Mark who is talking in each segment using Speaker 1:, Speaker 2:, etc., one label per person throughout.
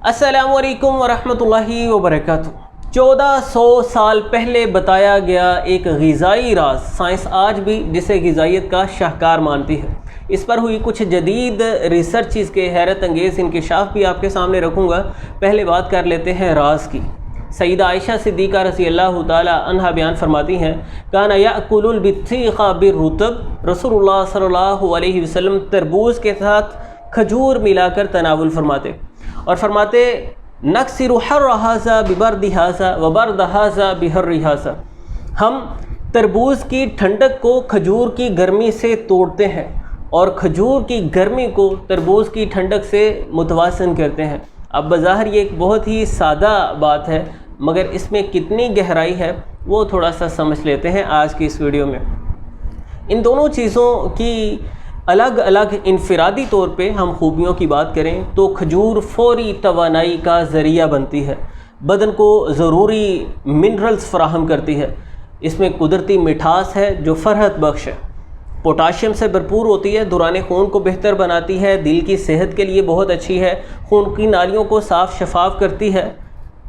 Speaker 1: अस्सलामुअलैकुम वरहमतुल्लाहि वबरकातुह। 1400 साल पहले बताया गया एक ग़िज़ाई राज साइंस आज भी जिसे ग़िज़ाइयत का शाहकार मानती है। इस पर हुई कुछ जदीद रिसर्च के हैरत अंगेज़ इंकिशाफ भी आपके सामने रखूँगा। पहले बात कर लेते हैं राज की। सईदा आयशा सिद्दीक़ा रज़ियल्लाहु ताला अन्हा बयान फरमाती हैं, काना याकुलुल बित्तीक़ा बिर्रुतब, रसूलुल्लाह सल्लल्लाहु अलैहि वसल्लम तरबूज के साथ खजूर मिलाकर तनावुल फरमाते और फरमाते नक्सिरु हर्र हाज़ा बिबर्दि हाज़ा व बर्द हाज़ा बिहर्रि हाज़ा। हम तरबूज की ठंडक को खजूर की गर्मी से तोड़ते हैं और खजूर की गर्मी को तरबूज की ठंडक से मुतवाज़न करते हैं। अब बज़ाहिर ये एक बहुत ही सादा बात है, मगर इसमें कितनी गहराई है वो थोड़ा सा समझ लेते हैं आज की इस वीडियो में। इन दोनों चीज़ों की अलग अलग इनफरादी तौर पे हम खूबियों की बात करें तो खजूर फौरी तवानाई का ज़रिया बनती है, बदन को ज़रूरी मिनरल्स फराहम करती है। इसमें कुदरती मिठास है जो फ़रहत बख्श है, पोटाशियम से भरपूर होती है, दौरान खून को बेहतर बनाती है, दिल की सेहत के लिए बहुत अच्छी है, खून की नालियों को साफ़ शफाफ करती है,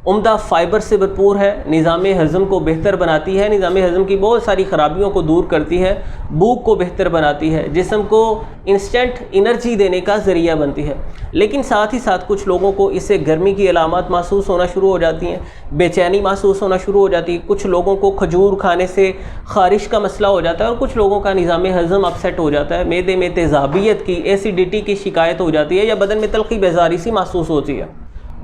Speaker 1: उम्दा फ़ाइबर से भरपूर है, निज़ाम हज़म को बेहतर बनाती है, निज़ाम हज़म की बहुत सारी ख़राबियों को दूर करती है, भूख को बेहतर बनाती है, जिस्म को इंस्टेंट एनर्जी देने का ज़रिया बनती है। लेकिन साथ ही साथ कुछ लोगों को इससे गर्मी की अलामत महसूस होना शुरू हो जाती हैं, बेचैनी महसूस होना शुरू हो जाती है। कुछ लोगों को खजूर खाने से ख़ारिश का मसला हो जाता है और कुछ लोगों का निज़ाम हज़म अपसेट हो जाता है, मैदे में तेज़ाबियत की, एसिडिटी की शिकायत हो जाती है या बदन में तल्ख़ी बेज़ारी सी महसूस होती है।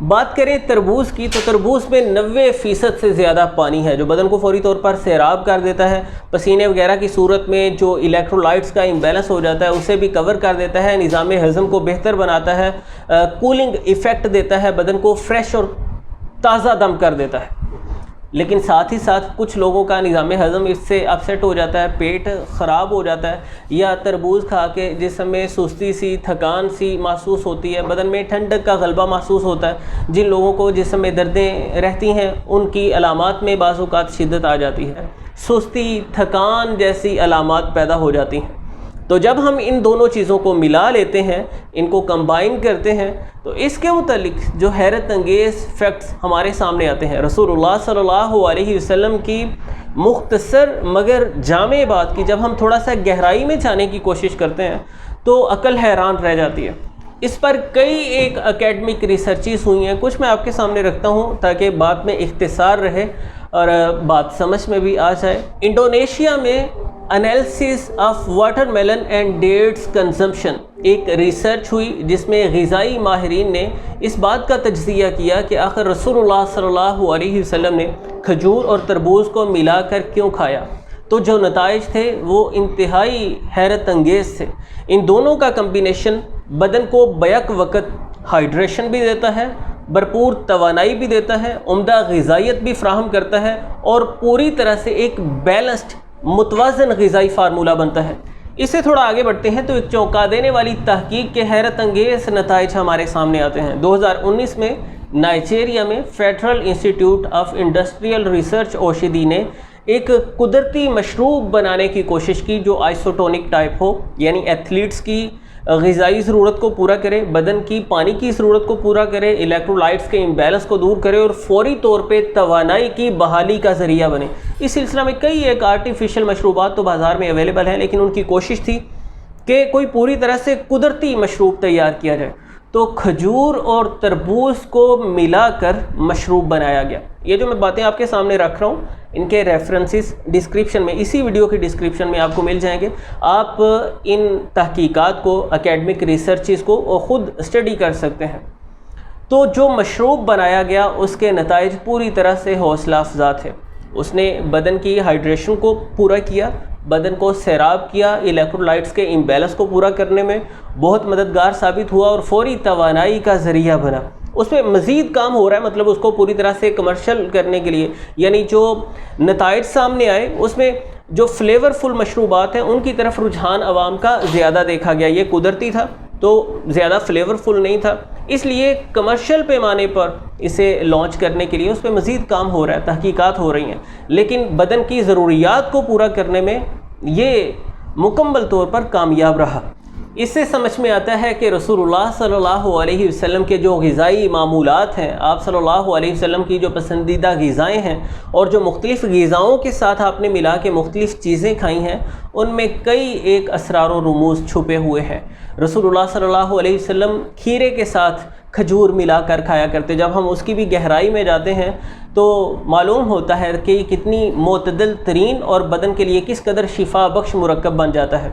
Speaker 1: बात करें तरबूज की तो तरबूज में 90% से ज़्यादा पानी है जो बदन को फौरी तौर पर सैराब कर देता है। पसीने वगैरह की सूरत में जो इलेक्ट्रोलाइट्स का इम्बैलेंस हो जाता है उसे भी कवर कर देता है, निज़ाम हज़म को बेहतर बनाता है, कूलिंग इफ़ेक्ट देता है, बदन को फ्रेश और ताज़ा दम कर देता है। लेकिन साथ ही साथ कुछ लोगों का निज़ाम हज़म इससे अपसेट हो जाता है, पेट ख़राब हो जाता है या तरबूज खा के जिस्म में सुस्ती सी, थकान सी महसूस होती है, बदन में ठंडक का गलबा महसूस होता है। जिन लोगों को जिस्म में दर्दें रहती हैं उनकी अलामात में बाज़ औक़ात शिद्दत आ जाती है, सुस्ती, थकान जैसी अलामात पैदा हो जाती हैं। तो जब हम इन दोनों चीज़ों को मिला लेते हैं, इनको कंबाइन करते हैं, तो इसके मुतालिक जो हैरत अंगेज़ फैक्ट्स हमारे सामने आते हैं। रसूलुल्लाह सल्लल्लाहु अलैहि वसल्लम की मुख्तसर मगर जामे बात की जब हम थोड़ा सा गहराई में जाने की कोशिश करते हैं तो अकल हैरान रह जाती है। इस पर कई एक एकेडमिक रिसर्चेस हुई हैं, कुछ मैं आपके सामने रखता हूँ ताकि बात में इख्तिसार रहे और बात समझ में भी आ जाए। इंडोनेशिया में analysis of watermelon and dates consumption एक रिसर्च हुई जिसमें ग़िज़ाई माहिरीन ने इस बात का तज्ज़िया किया कि आखिर रसूलुल्लाह सल्लल्लाहु अलैहि वसल्लम ने खजूर और तरबूज को मिलाकर क्यों खाया। तो जो नताइज थे वो इंतहाई हैरत अंगेज़ थे। इन दोनों का कम्बिनेशन बदन को बैक वक़्त हाइड्रेशन भी देता है, भरपूर तवानाई भी देता है, उम्दा ग़िज़ाइयत भी फ़राहम करता है और पूरी तरह से एक बैलेंस्ड मुतवाज़न ग़िज़ाई फार्मूला बनता है। इससे थोड़ा आगे बढ़ते हैं तो एक चौंका देने वाली तहकीक के हैरत अंगेज़ नताइज हमारे सामने आते हैं। 2019 में नाइजीरिया में federal institute of industrial research Oshodi ने एक कुदरती मशरूब बनाने की कोशिश की जो आइसोटोनिक टाइप हो, यानी एथलीट्स की ग़िज़ाई ज़रूरत को पूरा करे, बदन की पानी की ज़रूरत को पूरा करे, इलेक्ट्रोलाइट्स के इम्बैलेंस को दूर करे और फौरी तौर पे तवानाई की बहाली का ज़रिया बने। इस सिलसिला में कई एक आर्टिफिशियल मशरूबात तो बाज़ार में अवेलेबल हैं, लेकिन उनकी कोशिश थी कि कोई पूरी तरह से कुदरती मशरूब तैयार किया जाए। तो खजूर और तरबूज को मिलाकर मशरूब बनाया गया। ये जो मैं बातें आपके सामने रख रहा हूँ इनके रेफरेंसेस डिस्क्रिप्शन में, इसी वीडियो के डिस्क्रिप्शन में आपको मिल जाएंगे। आप इन तहकीकात को, एकेडमिक रिसर्चेस को ख़ुद स्टडी कर सकते हैं। तो जो मशरूब बनाया गया उसके नताइज पूरी तरह से हौसला अफजा थे। उसने बदन की हाइड्रेशन को पूरा किया, बदन को सैराब किया, इलेक्ट्रोलाइट्स के इम्बैलेंस को पूरा करने में बहुत मददगार साबित हुआ और फौरी तवानाई का ज़रिया बना। उसमें मज़ीद काम हो रहा है, मतलब उसको पूरी तरह से कमर्शियल करने के लिए, यानी जो नताइज सामने आए उसमें जो फ्लेवरफुल मशरूबात हैं उनकी तरफ रुझान आवाम का ज़्यादा देखा गया। ये कुदरती था तो ज़्यादा फ्लेवरफुल नहीं था, इसलिए कमर्शियल पैमाने पर इसे लॉन्च करने के लिए उस पर मज़ीद काम हो रहा है, तहकीकात हो रही हैं। लेकिन बदन की ज़रूरियात को पूरा करने में ये मुकम्मल तौर पर कामयाब रहा। اس سے سمجھ میں آتا ہے کہ رسول اللہ صلی اللہ علیہ وسلم کے جو غذائی معمولات ہیں، آپ صلی اللہ علیہ وسلم کی جو پسندیدہ غذائیں ہیں اور جو مختلف غذاؤں کے ساتھ آپ نے ملا کے مختلف چیزیں کھائی ہیں، ان میں کئی ایک اسرار و رموز چھپے ہوئے ہیں۔ رسول اللہ صلی اللہ علیہ وسلم کھیرے کے ساتھ کھجور ملا کر کھایا کرتے۔ جب ہم اس کی بھی گہرائی میں جاتے ہیں تو معلوم ہوتا ہے کہ یہ کتنی معتدل ترین اور بدن کے لیے کس قدر شفا بخش مرکب بن جاتا ہے۔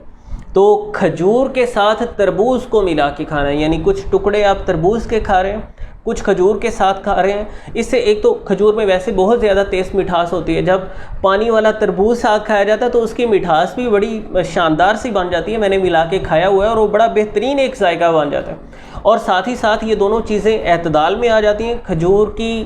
Speaker 1: تو کھجور کے ساتھ تربوز کو ملا کے کھانا ہے، یعنی کچھ ٹکڑے آپ تربوز کے کھا رہے ہیں، کچھ کھجور کے ساتھ کھا رہے ہیں۔ اس سے ایک تو کھجور میں ویسے بہت زیادہ تیز مٹھاس ہوتی ہے، جب پانی والا تربوز ساتھ کھایا جاتا ہے تو اس کی مٹھاس بھی بڑی شاندار سی بن جاتی ہے۔ میں نے ملا کے کھایا ہوا ہے اور وہ بڑا بہترین ایک ذائقہ بن جاتا ہے، اور ساتھ ہی ساتھ یہ دونوں چیزیں اعتدال میں آ جاتی ہیں۔ کھجور کی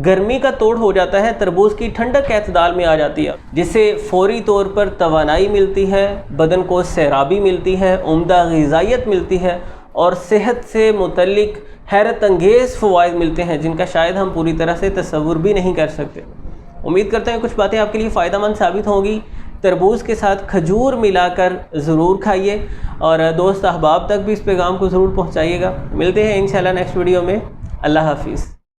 Speaker 1: گرمی کا توڑ ہو جاتا ہے، تربوز کی ٹھنڈک اعتدال میں آ جاتی ہے، جس سے فوری طور پر توانائی ملتی ہے، بدن کو سیرابی ملتی ہے، عمدہ غذائیت ملتی ہے، اور صحت سے متعلق حیرت انگیز فوائد ملتے ہیں جن کا شاید ہم پوری طرح سے تصور بھی نہیں کر سکتے۔ امید کرتے ہیں کچھ باتیں آپ کے لیے فائدہ مند ثابت ہوں گی۔ تربوز کے ساتھ کھجور ملا کر ضرور کھائیے، اور دوست احباب تک بھی اس پیغام کو ضرور پہنچائیے گا۔ ملتے ہیں انشاءاللہ نیکسٹ ویڈیو میں۔ اللہ حافظ۔